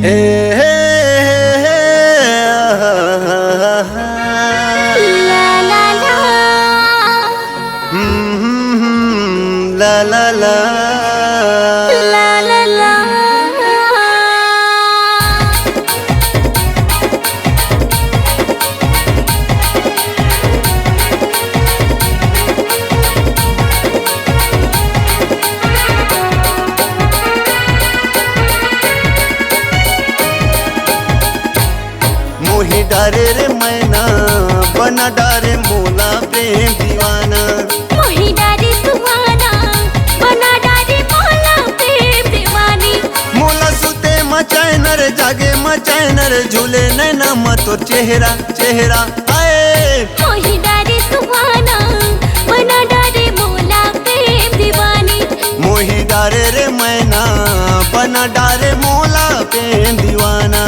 हे हे हे ला ला ला ला ला ला ला ला ला। मोही डारे रे मैना बना डारे मोला प्रेम दीवाना। मोही डारे सुहाना बना डारे मोला प्रेम दीवानी। मोला सुते मचैनर जागे मचैनर झूले नैना मतोर चेहरा चेहरा आए। मोही डारे सुहाना बना डारे मोला प्रेम दीवानी। मोही डारे रे मैना बना डारे मोला प्रेम दीवाना।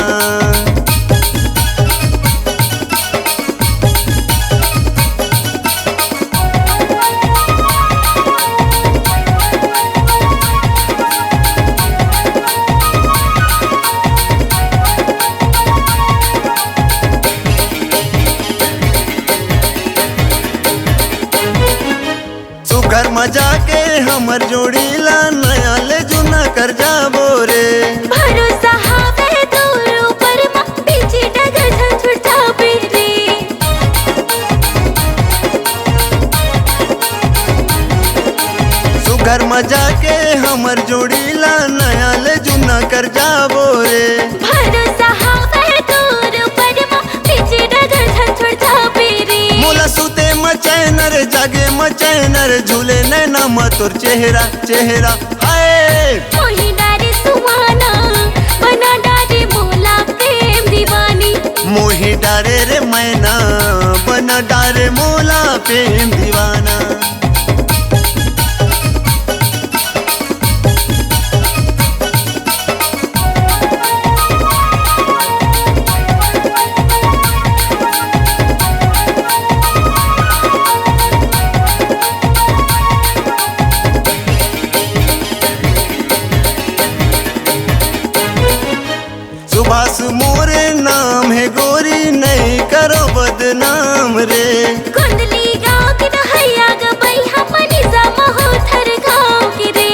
घर मजा के हमर जोड़ी ला नया ले जुना कर जाबो रे। भरोसा हावे दूर ऊपर मा पीछे डगर झंझुट जाबे रे। सुघर मजा के हमर जोड़ी ला नया ले जुना कर जाबो रे। भरोसा हावे दूर ऊपर मा पीछे डगर झंझुट जाबे रे। मोला सुते मचैनर जागे मचैनर झूले नैना मतोर चेहरा चेहरा हाय। मोही डारे सुहाना बना डारे मोला प्रेम दीवानी। मोही डारे रे मैना बना डारे मोला प्रेम दीवाना। सुभाष मोरे नाम है गोरी नहीं करो बदनाम रे। कुंडली गाँव के नहैया गबई हमनी जमा हो थर गाँव के रे।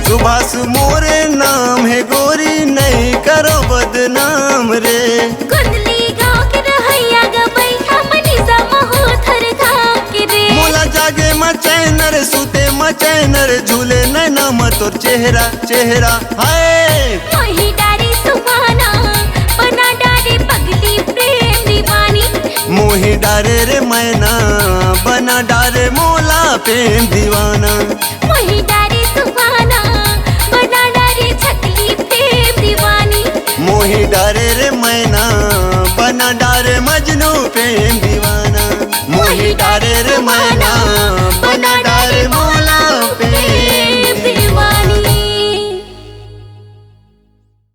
सुभाष मोरे नाम है गोरी नहीं करो बदनाम रे। कुंडली गाँव के नहैया गबई हमनी जमा हो थर गाँव के रे। मोला जागे मचैनर सुते मचैनर झूले नैना मतोर चेहरा चेहरा हाय। मोही डारे सुहाना बना डारे पगली प्रेम दीवानी। मोही डारे रे मैना बना डारे मोला प्रेम दीवाना। मोही डारे सुहाना बना डारे छकली प्रेम दीवानी। मोही डारे रे मैना बना डारे मजनू प्रेम दीवाना। मोही डारे रे मैना